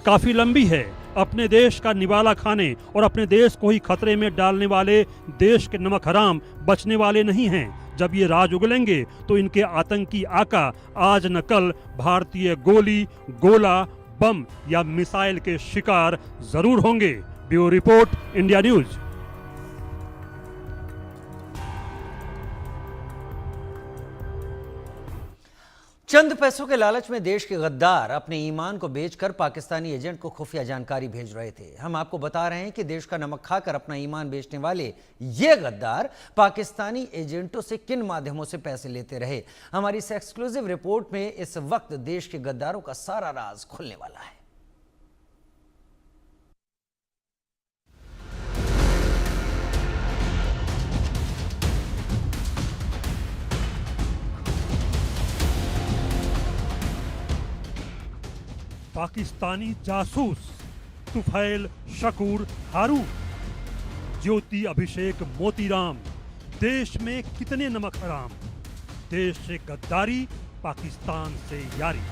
List काफी लंबी है। अपने देश का निवाला खाने और अपने देश को ही खतरे में डालने वाले देश के नमक हराम बचने वाले नहीं हैं। जब ये राज उगलेंगे तो इनके आतंकी आका आज न कल भारतीय गोली, गोला, बम या मिसाइल के शिकार जरूर होंगे। Bureau report, India news. चंद पैसों के लालच में देश के गद्दार अपने ईमान को बेचकर पाकिस्तानी एजेंट को खुफिया जानकारी भेज रहे थे। हम आपको बता रहे हैं कि देश का नमक खाकर अपना ईमान बेचने वाले ये गद्दार पाकिस्तानी एजेंटों से किन माध्यमों से पैसे लेते रहे। हमारी इस एक्सक्लूसिव रिपोर्ट में इस वक्त देश के गद्दारों का सारा राज खुलने वाला है। पाकिस्तानी जासूस तुफैल शकूर हारून, ज्योति अभिषेक मोतीराम, देश में कितने नमक हराम। देश से गद्दारी, पाकिस्तान से यारी।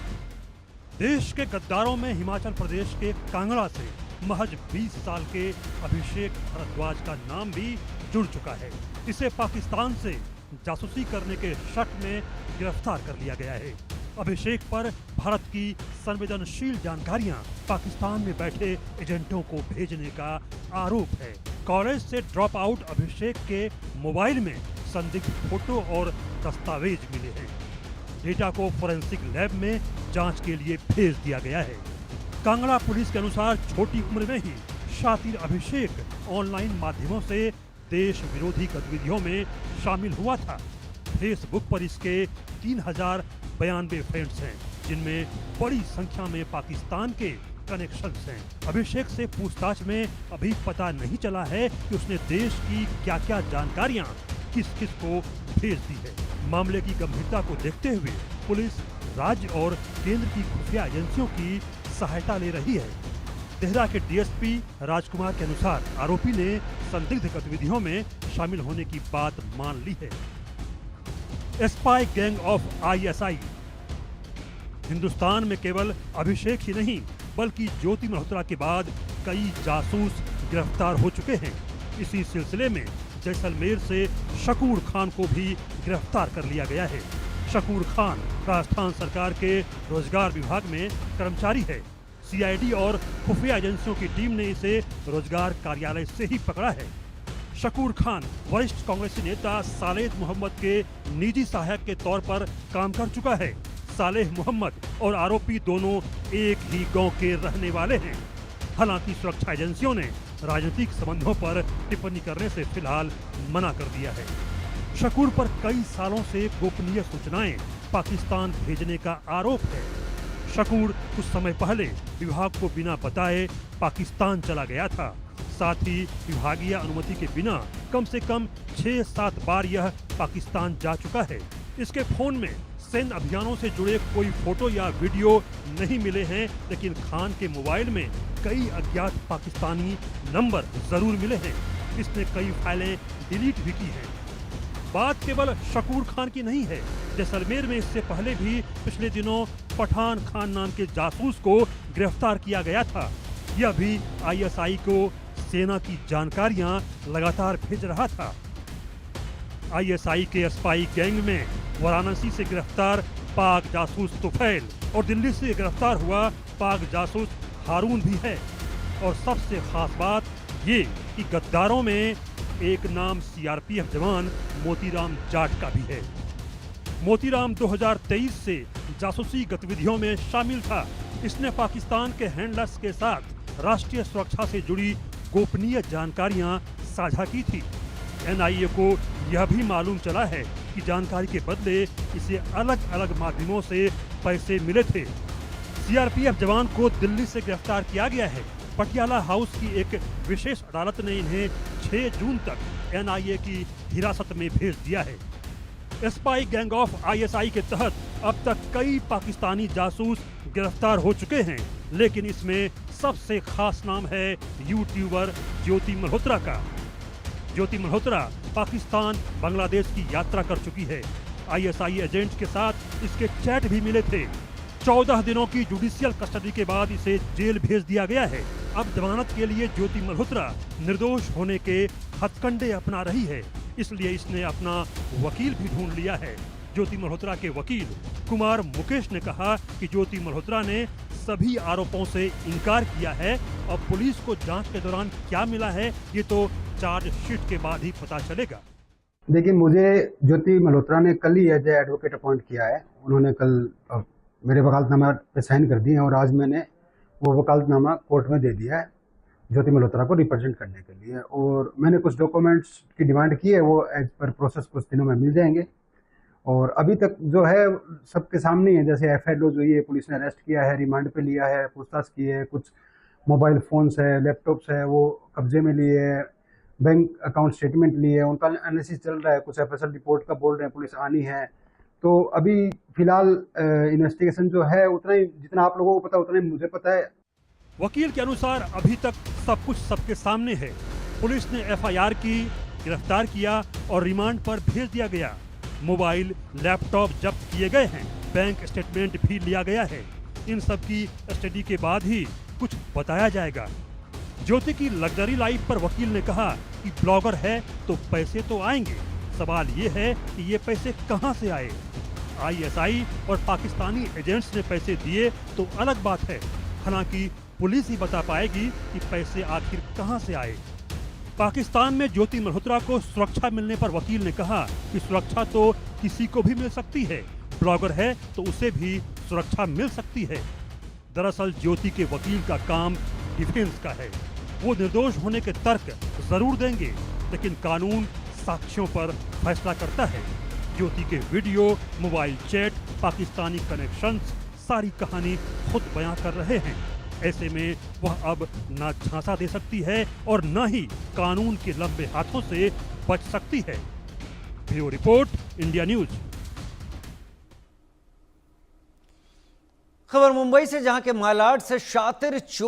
देश के गद्दारों में हिमाचल प्रदेश के कांगड़ा से महज 20 साल के अभिषेक भारद्वाज का नाम भी जुड़ चुका है। इसे पाकिस्तान से जासूसी करने के शक में गिरफ्तार कर लिया गया है। अभिषेक पर भारत की संवेदनशील जानकारियां पाकिस्तान में बैठे एजेंटों को भेजने का आरोप है। कॉलेज से ड्रॉप आउट अभिषेक के मोबाइल में संदिग्ध फोटो और दस्तावेज मिले हैं। डेटा को फोरेंसिक लैब में जांच के लिए भेज दिया गया है। कांगड़ा पुलिस के अनुसार छोटी उम्र में ही शातिर अभिषेक ऑनलाइन माध्यमों से देश विरोधी गतिविधियों में शामिल हुआ था। फेसबुक पर इसके 3092 फ्रेंड्स हैं, जिनमें बड़ी संख्या में पाकिस्तान के कनेक्शंस हैं। अभिषेक से पूछताछ में अभी पता नहीं चला है कि उसने देश की क्या-क्या जानकारियां किस किस को भेज दी है। मामले की गंभीरता को देखते हुए पुलिस राज्य और केंद्र की खुफिया एजेंसियों की सहायता ले रही है। देहरा के डीएसपी राजकुमार के अनुसार आरोपी ने संदिग्ध गतिविधियों में शामिल होने की बात मान ली है। Spy gang of ISI. Hindustan में केवल अभिषेक ही नहीं बल्कि ज्योति मल्होत्रा के बाद कई जासूस गिरफ्तार हो चुके हैं। इसी सिलसिले में जैसलमेर से शकूर खान को भी गिरफ्तार कर लिया गया है। शकूर खान राजस्थान सरकार के रोजगार विभाग में कर्मचारी है। सीआईडी और खुफिया एजेंसियों की टीम ने इसे रोजगार कार्यालय से ही पकड़ा है। शकूर खान वरिष्ठ कांग्रेसी नेता सालेह मोहम्मद के निजी सहायक के तौर पर काम कर चुका है। सालेह मोहम्मद और आरोपी दोनों एक ही गांव के रहने वाले हैं। हालांकि सुरक्षा एजेंसियों ने राजनीतिक संबंधों पर टिप्पणी करने से फिलहाल मना कर दिया है। शकूर पर कई सालों से गोपनीय सूचनाएं पाकिस्तान भेजने का आरोप है। शकूर कुछ समय पहले विभाग को बिना बताए पाकिस्तान चला गया था। साथ ही विभागीय अनुमति के बिना कम से कम 6-7 बार यह पाकिस्तान जा चुका है। इसके फोन में सैन्य अभियानों से जुड़े कोई फोटो या वीडियो नहीं मिले हैं, लेकिन खान के मोबाइल में कई अज्ञात पाकिस्तानी नंबर जरूर मिले हैं। इसने कई फाइलें डिलीट भी की हैं। बात केवल शकूर खान की नहीं है। जैसलमेर में इससे पहले भी पिछले दिनों पठान खान नाम के जासूस को गिरफ्तार किया गया था। यह भी आईएसआई को सेना की जानकारियां लगातार भेज रहा था। आईएसआई के स्पाई गैंग में वाराणसी से गिरफ्तार पाक जासूस तुफैल और दिल्ली से गिरफ्तार हुआ पाक जासूस हारून भी है। और सबसे खास बात ये कि गद्दारों में एक नाम सीआरपीएफ जवान मोतीराम जाट का भी है। मोतीराम 2023 से जासूसी गतिविधियों में शामिल था। इसने पाकिस्तान के हैंडलर्स के साथ राष्ट्रीय सुरक्षा से जुड़ी गोपनीय जानकारियां साझा की थी। एनआईए को यह भी मालूम चला है कि जानकारी के बदले इसे अलग अलग माध्यमों से पैसे मिले थे। सीआरपीएफ जवान को दिल्ली से गिरफ्तार किया गया है। पटियाला हाउस की एक विशेष अदालत ने इन्हें 6 जून तक एनआईए की हिरासत में भेज दिया है। स्पाई गैंग ऑफ आईएसआई के तहत अब तक कई पाकिस्तानी जासूस गिरफ्तार हो चुके हैं, लेकिन इसमें सबसे खास नाम है यूट्यूबर ज्योति मल्होत्रा का। ज्योति मल्होत्रा पाकिस्तान, बांग्लादेश की यात्रा कर चुकी है। आईएसआई एजेंट के साथ इसके चैट भी मिले थे। 14 दिनों की जुडिशियल कस्टडी के बाद इसे जेल भेज दिया गया है। अब जमानत के लिए ज्योति मल्होत्रा निर्दोष होने के हथकंडे अपना रही है, इसलिए इसने अपना वकील भी ढूंढ लिया है। ज्योति मल्होत्रा के वकील कुमार मुकेश ने कहा कि ज्योति मल्होत्रा ने सभी आरोपों से इनकार किया है और पुलिस को जांच के दौरान क्या मिला है ये तो चार्जशीट के बाद ही पता चलेगा। देखिए, मुझे ज्योति मल्होत्रा ने कल ही एज ए एडवोकेट अपॉइंट किया है। उन्होंने कल मेरे वकालतनामा पे साइन कर दिए हैं और आज मैंने वो वकालतनामा कोर्ट में दे दिया है ज्योति मल्होत्रा को रिप्रेजेंट करने के लिए। और मैंने कुछ डॉक्यूमेंट्स की डिमांड की है, वो एज पर प्रोसेस कुछ दिनों में मिल जाएंगे। और अभी तक जो है सबके सामने है, जैसे एफआईआर हुई है, पुलिस ने अरेस्ट किया है, रिमांड पे लिया है, पूछताछ की है, कुछ मोबाइल फोन्स है, लैपटॉप्स है वो कब्जे में लिए है, बैंक अकाउंट स्टेटमेंट लिए, उनका एनालिसिस चल रहा है, कुछ एफएसएल रिपोर्ट का बोल रहे हैं, पुलिस आनी है। तो अभी फिलहाल इन्वेस्टिगेशन जो है उतना ही, जितना आप लोगों को पता उतना ही मुझे पता है। वकील के अनुसार अभी तक सब कुछ सबके सामने है। पुलिस ने एफआईआर की, गिरफ्तार किया और रिमांड पर भेज दिया गया। मोबाइल, लैपटॉप जब्त किए गए हैं, बैंक स्टेटमेंट भी लिया गया है। इन सब की स्टडी के बाद ही कुछ बताया जाएगा। ज्योति की लग्जरी लाइफ पर वकील ने कहा कि ब्लॉगर है तो पैसे तो आएंगे, सवाल ये है कि ये पैसे कहां से आए। आईएसआई और पाकिस्तानी एजेंट्स ने पैसे दिए तो अलग बात है, हालांकि पुलिस ही बता पाएगी कि पैसे आखिर कहां से आए। पाकिस्तान में ज्योति मल्होत्रा को सुरक्षा मिलने पर वकील ने कहा कि सुरक्षा तो किसी को भी मिल सकती है, ब्लॉगर है तो उसे भी सुरक्षा मिल सकती है। दरअसल ज्योति के वकील का काम डिफेंस का है। वो निर्दोष होने के तर्क जरूर देंगे, लेकिन कानून साक्ष्यों पर फैसला करता है। ज्योति के video, mobile chat, Pakistani connections, सारी कहानी खुद बयां कर रहे हैं। ऐसे में वह अब न झांसा दे सकती है और न ही कानून के लंबे हाथों से बच सकती है। Bureau report, India news. खबर मुंबई से, जहां के मालाड से शातिर चोर